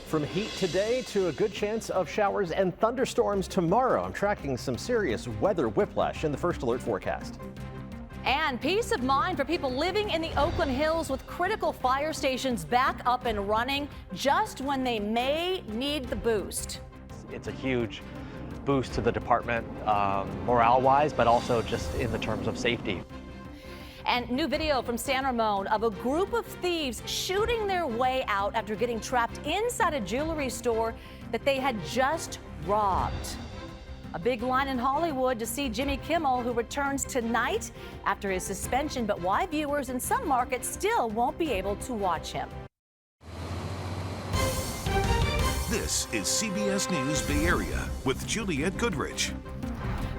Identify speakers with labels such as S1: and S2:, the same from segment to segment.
S1: From heat today to a good chance of showers and thunderstorms tomorrow. I'm tracking some serious weather whiplash in the first alert forecast.
S2: And peace of mind for people living in the Oakland Hills with critical fire stations back up and running just when they may need the boost.
S3: It's a huge boost to the department morale-wise, but also just in the terms of safety.
S2: And new video from San Ramon of a group of thieves shooting their way out after getting trapped inside a jewelry store that they had just robbed. A big line in Hollywood to see Jimmy Kimmel, who returns tonight after his suspension, but why viewers in some markets still won't be able to watch him.
S4: This is CBS News Bay Area with Juliette Goodrich.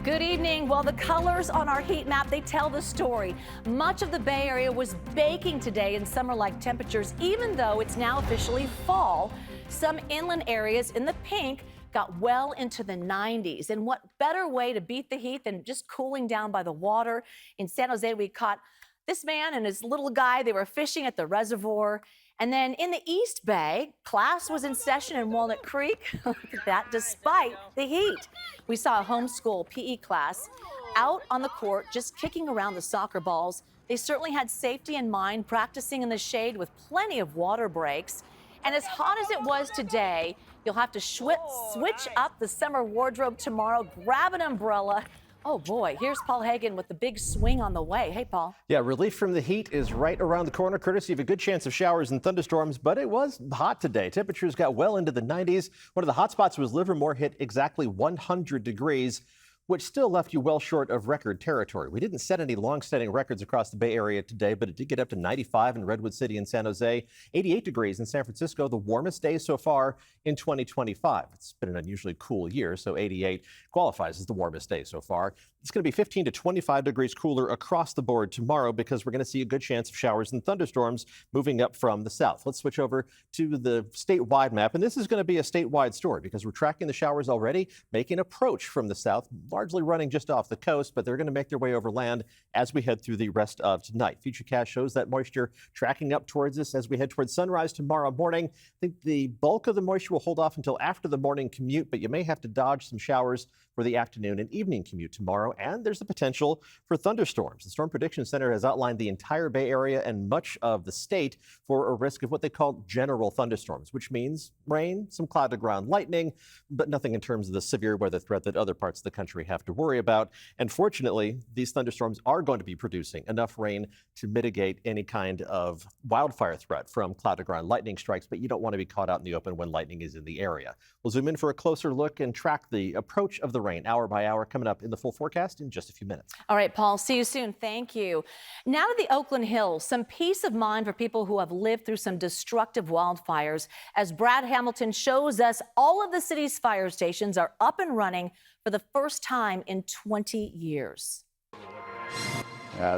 S2: Good evening. Well, the colors on our heat map, they tell the story. Much of the Bay Area was baking today in summer-like temperatures, even though it's now officially fall. Some inland areas in the pink got well into the 90s. And what better way to beat the heat than just cooling down by the water? In San Jose, we caught this man and his little guy. They were fishing at the reservoir. And then in the East Bay, class was in session in Walnut Creek. Look at that, despite the heat. We saw a homeschool PE class out on the court just kicking around the soccer balls. They certainly had safety in mind, practicing in the shade with plenty of water breaks. And as hot as it was today, you'll have to switch up the summer wardrobe tomorrow. Grab an umbrella. Oh boy, here's Paul Hagan with the big swing on the way. Hey, Paul.
S1: Yeah, relief from the heat is right around the corner, courtesy of a good chance of showers and thunderstorms, but it was hot today. Temperatures got well into the 90s. One of the hot spots was Livermore, hit exactly 100 degrees, which still left you well short of record territory. We didn't set any long-standing records across the Bay Area today, but it did get up to 95 in Redwood City and San Jose, 88 degrees in San Francisco, the warmest day so far in 2025. It's been an unusually cool year, so 88 qualifies as the warmest day so far. It's going to be 15 to 25 degrees cooler across the board tomorrow because we're going to see a good chance of showers and thunderstorms moving up from the south. Let's switch over to the statewide map, and this is going to be a statewide story because we're tracking the showers already, making approach from the south, largely running just off the coast, but they're going to make their way over land as we head through the rest of tonight. Futurecast shows that moisture tracking up towards us as we head towards sunrise tomorrow morning. I think the bulk of the moisture will hold off until after the morning commute, but you may have to dodge some showers for the afternoon and evening commute tomorrow, and there's the potential for thunderstorms. The Storm Prediction Center has outlined the entire Bay Area and much of the state for a risk of what they call general thunderstorms, which means rain, some cloud-to-ground lightning, but nothing in terms of the severe weather threat that other parts of the country have to worry about. And fortunately, these thunderstorms are going to be producing enough rain to mitigate any kind of wildfire threat from cloud-to-ground lightning strikes, but you don't want to be caught out in the open when lightning is in the area. We'll zoom in for a closer look and track the approach of the rain hour by hour coming up in the full forecast in just a few minutes.
S2: All right, Paul, see you soon. Thank you. Now to the Oakland Hills, some peace of mind for people who have lived through some destructive wildfires. As Brad Hamilton shows us, all of the city's fire stations are up and running for the first time in 20 years.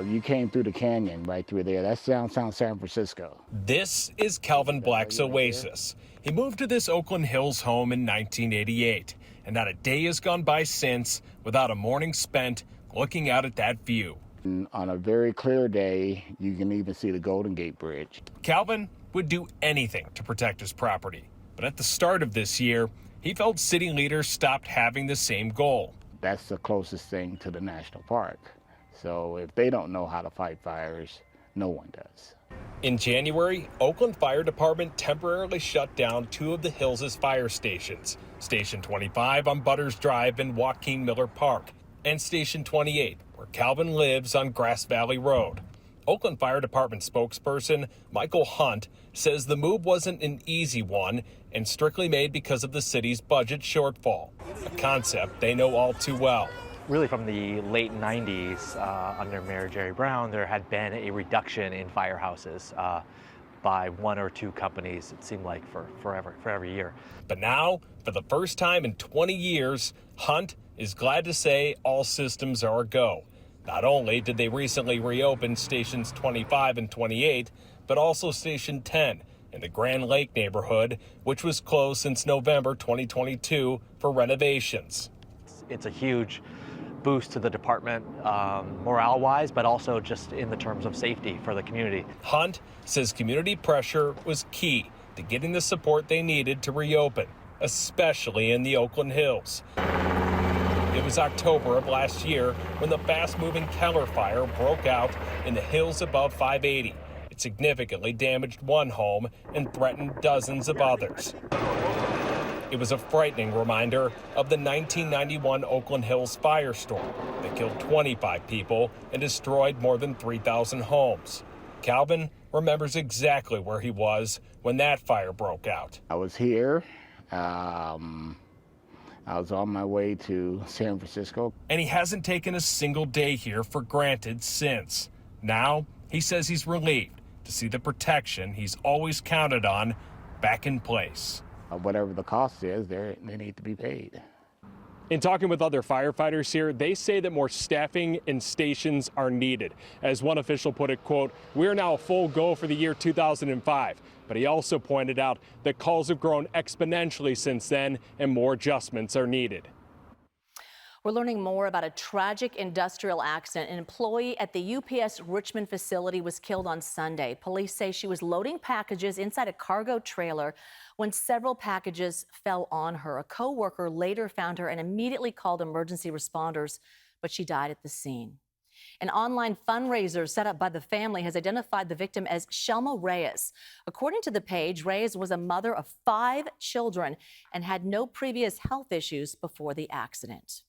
S5: You came through the canyon right through there. That's downtown San Francisco.
S6: This is Calvin Black's oasis. He moved to this Oakland Hills home in 1988, and not a day has gone by since without a morning spent looking out at that view.
S5: And on a very clear day, you can even see the Golden Gate Bridge.
S6: Calvin would do anything to protect his property, but at the start of this year, he felt city leaders stopped having the same goal.
S5: That's the closest thing to the national park. So if they don't know how to fight fires, no one does.
S6: In January, Oakland Fire Department temporarily shut down two of the Hills' fire stations, Station 25 on Butters Drive in Joaquin Miller Park, and Station 28, where Calvin lives on Grass Valley Road. Oakland Fire Department spokesperson Michael Hunt says the move wasn't an easy one and strictly made because of the city's budget shortfall, a concept they know all too well.
S3: Really from the late 90s, under Mayor Jerry Brown, there had been a reduction in firehouses by one or two companies, it seemed like, for every year.
S6: But now, for the first time in 20 years, Hunt is glad to say all systems are a go. Not only did they recently reopen Stations 25 and 28, but also Station 10 in the Grand Lake neighborhood, which was closed since November 2022 for renovations.
S3: It's a huge boost to the department morale-wise, but also just in the terms of safety for the community.
S6: Hunt says community pressure was key to getting the support they needed to reopen, especially in the Oakland Hills. It was October of last year when the fast-moving Keller fire broke out in the hills above 580. It significantly damaged one home and threatened dozens of others. It was a frightening reminder of the 1991 Oakland Hills firestorm that killed 25 people and destroyed more than 3,000 homes. Calvin remembers exactly where he was when that fire broke out.
S5: I was here. I was on my way to San Francisco.
S6: And he hasn't taken a single day here for granted since. Now, he says he's relieved to see the protection he's always counted on back in place.
S5: Whatever the cost is, they need to be paid.
S7: In talking with other firefighters here, they say that more staffing and stations are needed. As one official put it, quote, "We are now a full go for the year 2005. But he also pointed out that calls have grown exponentially since then and more adjustments are needed.
S2: We're learning more about a tragic industrial accident. An employee at the UPS Richmond facility was killed on Sunday. Police say she was loading packages inside a cargo trailer when several packages fell on her. A co-worker later found her and immediately called emergency responders, but she died at the scene. An online fundraiser set up by the family has identified the victim as Shelma Reyes. According to the page, Reyes was a mother of 5 children and had no previous health issues before the accident.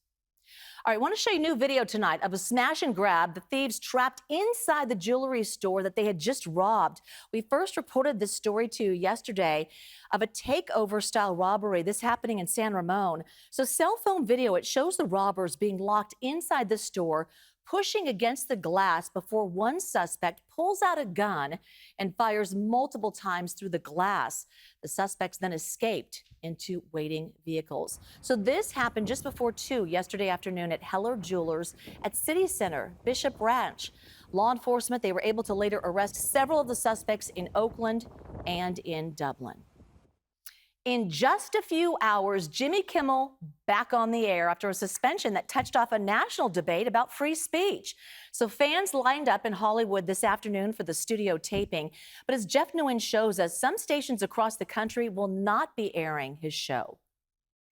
S2: All right, I want to show you a new video tonight of a smash and grab. The thieves trapped inside the jewelry store that they had just robbed. We first reported this story to you yesterday of a takeover-style robbery, this happening in San Ramon. So cell phone video, it shows the robbers being locked inside the store, pushing against the glass before one suspect pulls out a gun and fires multiple times through the glass. The suspects then escaped into waiting vehicles. So this happened just before 2 yesterday afternoon at Heller Jewelers at City Center, Bishop Ranch. Law enforcement, they were able to later arrest several of the suspects in Oakland and in Dublin. In just a few hours, Jimmy Kimmel back on the air after a suspension that touched off a national debate about free speech. So fans lined up in Hollywood this afternoon for the studio taping. But as Jeff Nguyen shows us, some stations across the country will not be airing his show.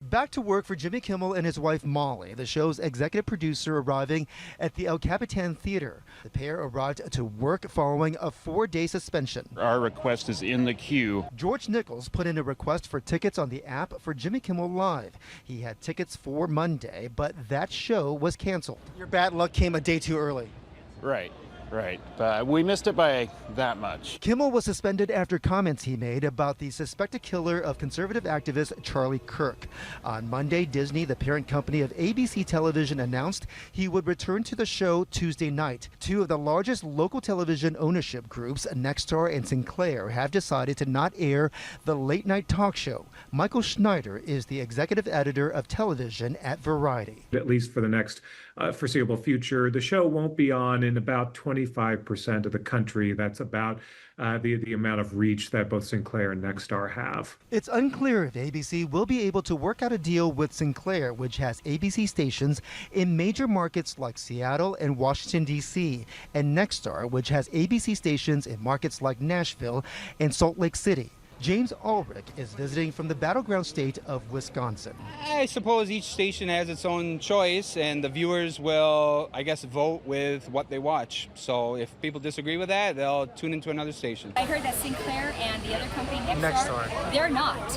S8: Back to work for Jimmy Kimmel and his wife Molly, the show's executive producer, arriving at the El Capitan Theater. The pair arrived to work following a 4-day suspension.
S9: Our request is in the queue.
S8: George Nichols put in a request for tickets on the app for Jimmy Kimmel Live. He had tickets for Monday, but that show was canceled. Your bad luck came a day too early.
S9: Right. We missed it by that much.
S8: Kimmel was suspended after comments he made about the suspected killer of conservative activist Charlie Kirk. On Monday, Disney, the parent company of ABC Television, announced he would return to the show Tuesday night. 2 of the largest local television ownership groups, Nexstar and Sinclair, have decided to not air the late-night talk show. Michael Schneider is the executive editor of television at Variety.
S10: At least for the next foreseeable future, the show won't be on in about 25% of the country. That's about the amount of reach that both Sinclair and Nexstar have.
S8: It's unclear if ABC will be able to work out a deal with Sinclair, which has ABC stations in major markets like Seattle and Washington, D.C., and Nexstar, which has ABC stations in markets like Nashville and Salt Lake City. James Ulrich is visiting from the battleground state of Wisconsin.
S11: I suppose each station has its own choice, and the viewers will, I guess, vote with what they watch. So if people disagree with that, they'll tune into another station.
S12: I heard that Sinclair and the other company, Nexstar, they're not.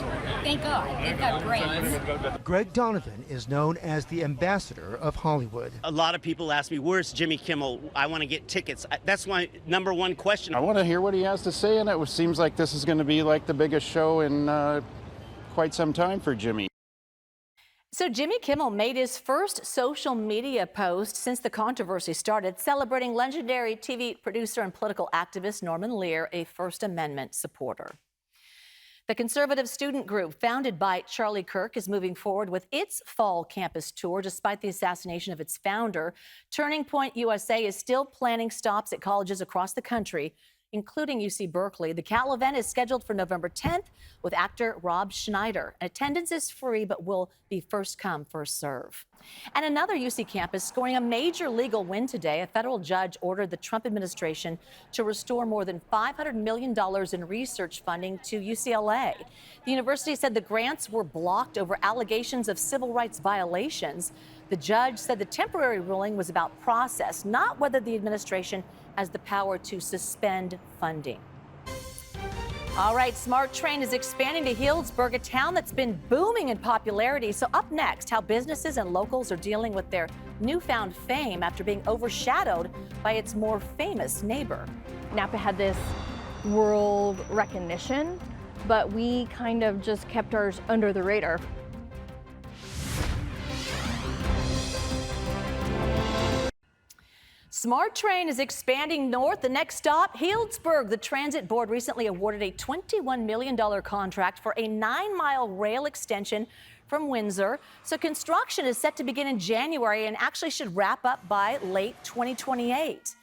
S12: Thank God. They've got brains.
S8: Greg Donovan is known as the ambassador of Hollywood.
S13: A lot of people ask me, where's Jimmy Kimmel? I want to get tickets. That's my number one question.
S9: I want to hear what he has to say, and it seems like this is going to be like the biggest show in quite some time for Jimmy.
S2: So Jimmy Kimmel made his first social media post since the controversy started, celebrating legendary TV producer and political activist Norman Lear, a First Amendment supporter. The conservative student group founded by Charlie Kirk is moving forward with its fall campus tour despite the assassination of its founder. Turning Point USA is still planning stops at colleges across the country. including UC Berkeley. The Cal event is scheduled for November 10th with actor Rob Schneider. Attendance is free, but will be first come, first serve. And another UC campus scoring a major legal win today. A federal judge ordered the Trump administration to restore more than $500 million in research funding to UCLA. The university said the grants were blocked over allegations of civil rights violations. The judge said the temporary ruling was about process, not whether the administration has the power to suspend funding. All right, Smart Train is expanding to Healdsburg, a town that's been booming in popularity. So up next, how businesses and locals are dealing with their newfound fame after being overshadowed by its more famous neighbor.
S14: Napa had this world recognition, but we kind of just kept ours under the radar.
S2: Smart Train is expanding north. The next stop, Healdsburg. The Transit Board recently awarded a $21 million contract for a 9-mile rail extension from Windsor. So construction is set to begin in January and actually should wrap up by late 2028.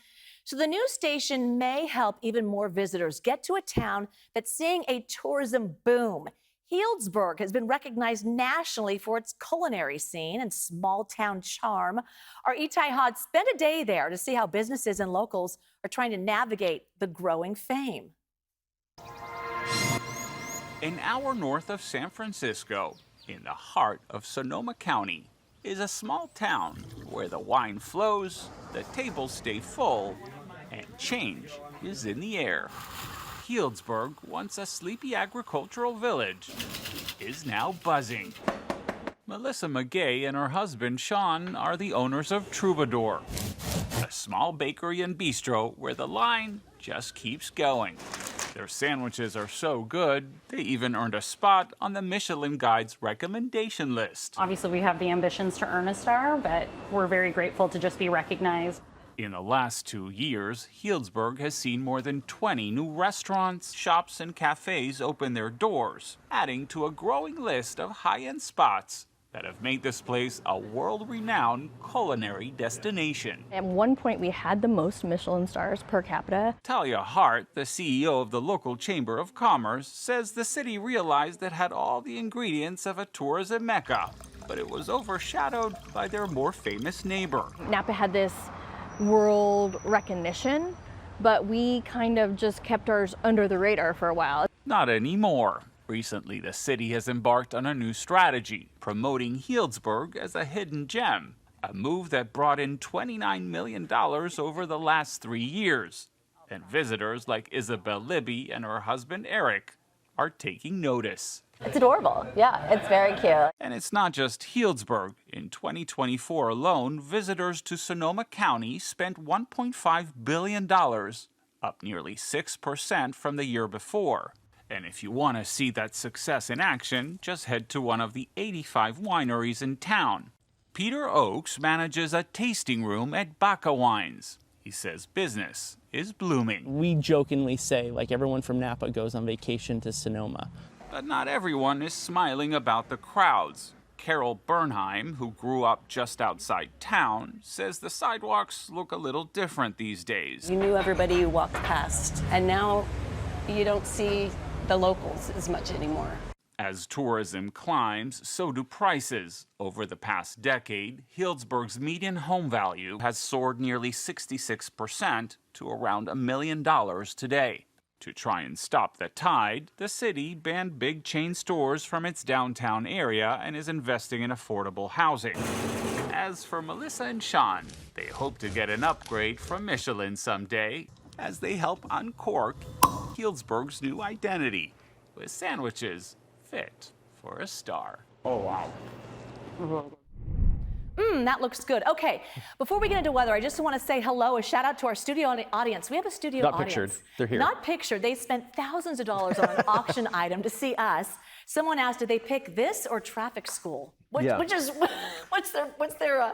S2: So the new station may help even more visitors get to a town that's seeing a tourism boom. Healdsburg has been recognized nationally for its culinary scene and small-town charm. Our Itai Hod spent a day there to see how businesses and locals are trying to navigate the growing fame.
S15: An hour north of San Francisco, in the heart of Sonoma County, is a small town where the wine flows, the tables stay full, and change is in the air. Healdsburg, once a sleepy agricultural village, is now buzzing. Melissa McGay and her husband Sean are the owners of Troubadour, a small bakery and bistro where the line just keeps going. Their sandwiches are so good, they even earned a spot on the Michelin Guide's recommendation list.
S16: Obviously, we have the ambitions to earn a star, but we're very grateful to just be recognized.
S15: In the last 2 years, Healdsburg has seen more than 20 new restaurants, shops, and cafes open their doors, adding to a growing list of high-end spots that have made this place a world-renowned culinary destination.
S14: At one point, we had the most Michelin stars per capita.
S15: Talia Hart, the CEO of the local Chamber of Commerce, says the city realized it had all the ingredients of a tourism mecca, but it was overshadowed by their more famous neighbor.
S14: Napa had this world recognition, but we kind of just kept ours under the radar for a while.
S15: Not anymore. Recently, the city has embarked on a new strategy, promoting Healdsburg as a hidden gem, a move that brought in $29 million over the last 3 years. And visitors like Isabel Libby and her husband Eric are taking notice.
S17: It's adorable. Yeah, it's very cute.
S15: And it's not just Healdsburg. In 2024 alone, visitors to Sonoma County spent $1.5 billion, up nearly 6% from the year before. And if you want to see that success in action, just head to one of the 85 wineries in town. Peter Oakes manages a tasting room at Baca Wines. He says business is blooming.
S18: We jokingly say, like, everyone from Napa goes on vacation to Sonoma.
S15: But not everyone is smiling about the crowds. Carol Bernheim, who grew up just outside town, says the sidewalks look a little different these days.
S19: You knew everybody you walked past, and now you don't see the locals as much anymore.
S15: As tourism climbs, so do prices. Over the past decade, Healdsburg's median home value has soared nearly 66% to around $1 million today. To try and stop the tide, the city banned big chain stores from its downtown area and is investing in affordable housing. As for Melissa and Sean, they hope to get an upgrade from Michelin someday as they help uncork Healdsburg's new identity with sandwiches fit for a star.
S5: Oh, wow.
S2: That looks good. Okay, before we get into weather, I just want to say hello, a shout out to our studio audience. We have a studio
S1: Not
S2: audience.
S1: pictured. They're here.
S2: Not pictured. They spent thousands of dollars on an auction item to see us. Someone asked, did they pick this or traffic school?
S1: Yeah.
S2: What's their
S1: I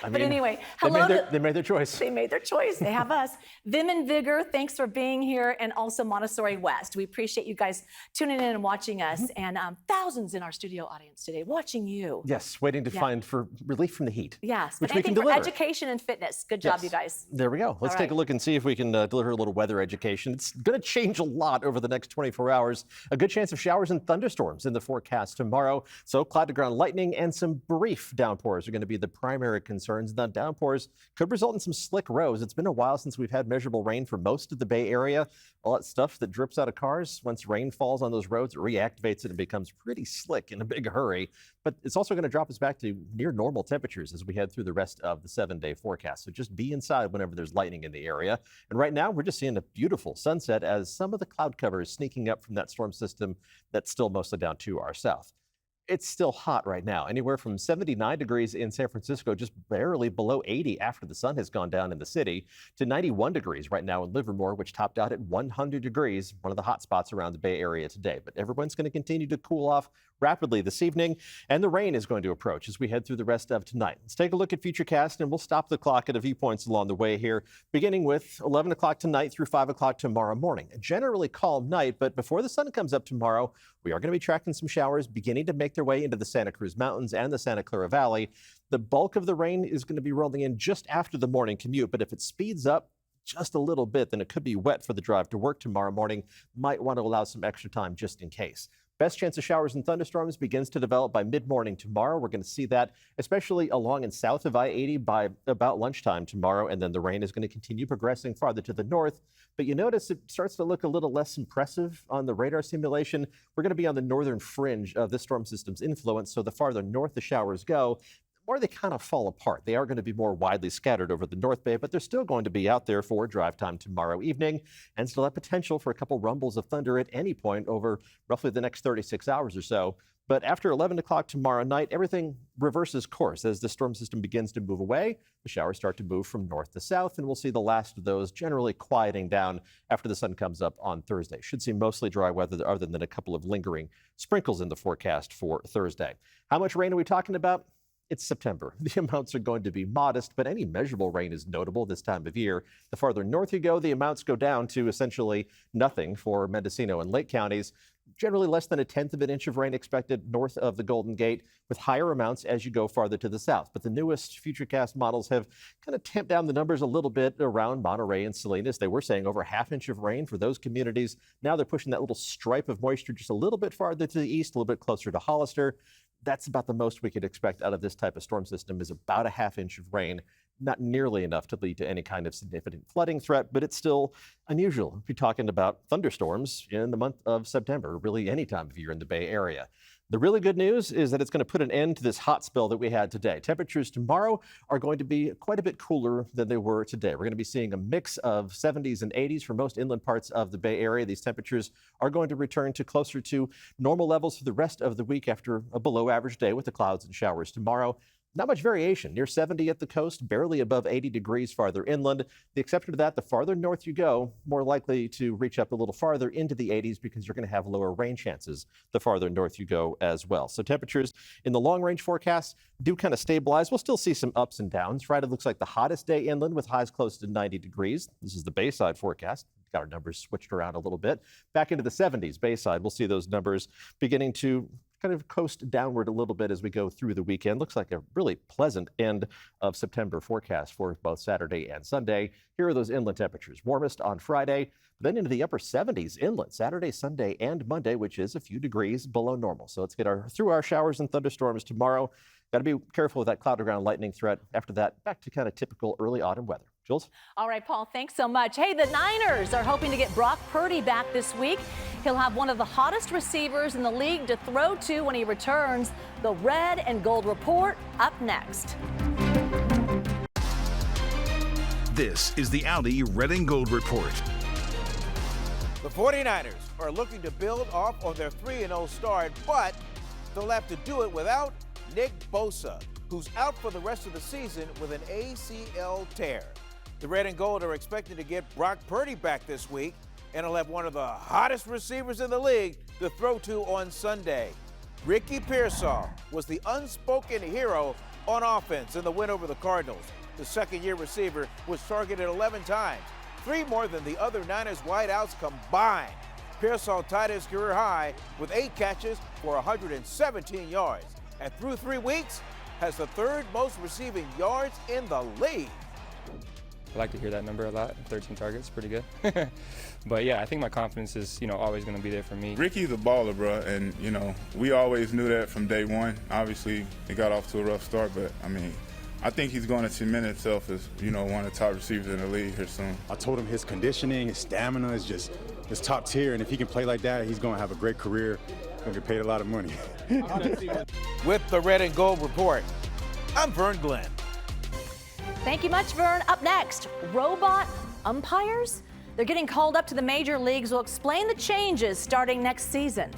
S2: but
S1: mean,
S2: anyway, hello.
S1: They made their choice.
S2: They made their choice. They have us. Vim and Vigor, thanks for being here, and also Montessori West. We appreciate you guys tuning in and watching us, and thousands in our studio audience today watching you.
S1: Yes, waiting to find for relief from the heat.
S2: Yes,
S1: which
S2: but
S1: we can
S2: anything for
S1: deliver.
S2: education and fitness. Good job,
S1: Yes.
S2: you guys.
S1: There we go. Let's take a look and see if we can deliver a little weather education. It's going to change a lot over the next 24 hours. A good chance of showers and thunderstorms in the forecast tomorrow. So cloud to ground lightning and some brief downpours are going to be the primary concerns. The downpours could result in some slick roads. It's been a while since we've had measurable rain for most of the Bay Area. All that stuff that drips out of cars, once rain falls on those roads, it reactivates it and becomes pretty slick in a big hurry. But it's also going to drop us back to near normal temperatures as we head through the rest of the 7-day forecast. So just be inside whenever there's lightning in the area. And right now, we're just seeing a beautiful sunset as some of the cloud cover is sneaking up from that storm system that's still mostly down to our south. It's still hot right now, anywhere from 79 degrees in San Francisco, just barely below 80 after the sun has gone down in the city, to 91 degrees right now in Livermore, which topped out at 100 degrees, one of the hot spots around the Bay Area today. But everyone's going to continue to cool off rapidly this evening, and the rain is going to approach as we head through the rest of tonight. Let's take a look at Futurecast, and we'll stop the clock at a few points along the way here, beginning with 11 o'clock tonight through 5 o'clock tomorrow morning. A generally calm night, but before the sun comes up tomorrow, we are going to be tracking some showers beginning to make their way into the Santa Cruz Mountains and the Santa Clara Valley. The bulk of the rain is going to be rolling in just after the morning commute, but if it speeds up just a little bit, then it could be wet for the drive to work tomorrow morning. Might want to allow some extra time just in case. Best chance of showers and thunderstorms begins to develop by mid-morning tomorrow. We're going to see that especially along and south of I-80 by about lunchtime tomorrow, and then the rain is going to continue progressing farther to the north. But you notice it starts to look a little less impressive on the radar simulation. We're going to be on the northern fringe of this storm system's influence, so the farther north the showers go, or they kind of fall apart. They are going to be more widely scattered over the North Bay, but they're still going to be out there for drive time tomorrow evening and still have potential for a couple rumbles of thunder at any point over roughly the next 36 hours or so. But after 11 o'clock tomorrow night, everything reverses course as the storm system begins to move away. The showers start to move from north to south, and we'll see the last of those generally quieting down after the sun comes up on Thursday. Should see mostly dry weather other than a couple of lingering sprinkles in the forecast for Thursday. How much rain are we talking about? It's September. The amounts are going to be modest, but any measurable rain is notable this time of year. The farther north you go, the amounts go down to essentially nothing for Mendocino and Lake counties. Generally less than 1/10 of an inch of rain expected north of the Golden Gate, with higher amounts as you go farther to the south. But the newest Futurecast models have kind of tamped down the numbers a little bit around Monterey and Salinas. They were saying over 1/2 inch of rain for those communities. Now they're pushing that little stripe of moisture just a little bit farther to the east, a little bit closer to Hollister. That's about the most we could expect out of this type of storm system, is about 1/2 inch of rain. Not nearly enough to lead to any kind of significant flooding threat, but it's still unusual. We're talking about thunderstorms in the month of September, really any time of year in the Bay Area. The really good news is that it's going to put an end to this hot spell that we had today. Temperatures tomorrow are going to be quite a bit cooler than they were today. We're going to be seeing a mix of 70s and 80s for most inland parts of the Bay Area. These temperatures are going to return to closer to normal levels for the rest of the week after a below average day with the clouds and showers tomorrow. Not much variation, near 70 at the coast, barely above 80 degrees farther inland. The exception to that, the farther north you go, more likely to reach up a little farther into the 80s because you're going to have lower rain chances the farther north you go as well. So temperatures in the long range forecast do kind of stabilize. We'll still see some ups and downs. Friday looks like the hottest day inland with highs close to 90 degrees. This is the Bayside forecast. Got our numbers switched around a little bit. Back into the 70s, Bayside, we'll see those numbers beginning to kind of coast downward a little bit as we go through the weekend. Looks like a really pleasant end of September forecast for both Saturday and Sunday. Here are those inland temperatures. Warmest on Friday, then into the upper 70s inland Saturday, Sunday, and Monday, which is a few degrees below normal. So let's get through our showers and thunderstorms tomorrow. Got to be careful with that cloud to ground lightning threat. After that, back to kind of typical early autumn weather. Jules?
S2: All right, Paul, thanks so much. Hey, the Niners are hoping to get Brock Purdy back this week. He'll have one of the hottest receivers in the league to throw to when he returns. The Red and Gold Report up next.
S4: This is the Audi Red and Gold Report.
S20: The 49ers are looking to build off of their 3-0 start, but they'll have to do it without Nick Bosa, who's out for the rest of the season with an ACL tear. The Red and Gold are expected to get Brock Purdy back this week, and he'll have one of the hottest receivers in the league to throw to on Sunday. Ricky Pearsall was the unspoken hero on offense in the win over the Cardinals. The second-year receiver was targeted 11 times, 3 more than the other Niners wideouts combined. Pearsall tied his career high with 8 catches for 117 yards. And through 3 weeks, has the third most receiving yards in the league.
S21: I like to hear that number a lot. 13 targets, pretty good. But yeah, I think my confidence is, always going to be there for me.
S22: Ricky's a baller, bro, and we always knew that from day one. Obviously, he got off to a rough start, but I think he's going to cement himself as one of the top receivers in the league here soon.
S23: I told him his conditioning, his stamina is top tier, and if he can play like that, he's going to have a great career. He's going to get paid a lot of money.
S20: With the Red and Gold Report, I'm Vern Glenn.
S2: Thank you much, Vern. Up next, robot umpires? They're getting called up to the major leagues. We'll explain the changes starting next season.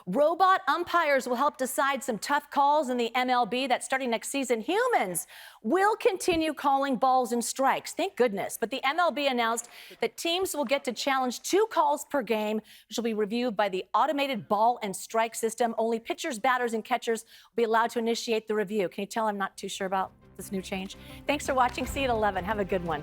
S2: Robot umpires will help decide some tough calls in the MLB. That's starting next season. Humans will continue calling balls and strikes. Thank goodness. But the MLB announced that teams will get to challenge 2 calls per game, which will be reviewed by the automated ball and strike system. Only pitchers, batters, and catchers will be allowed to initiate the review. Can you tell I'm not too sure about this new change? Thanks for watching. See you at 11. Have a good one.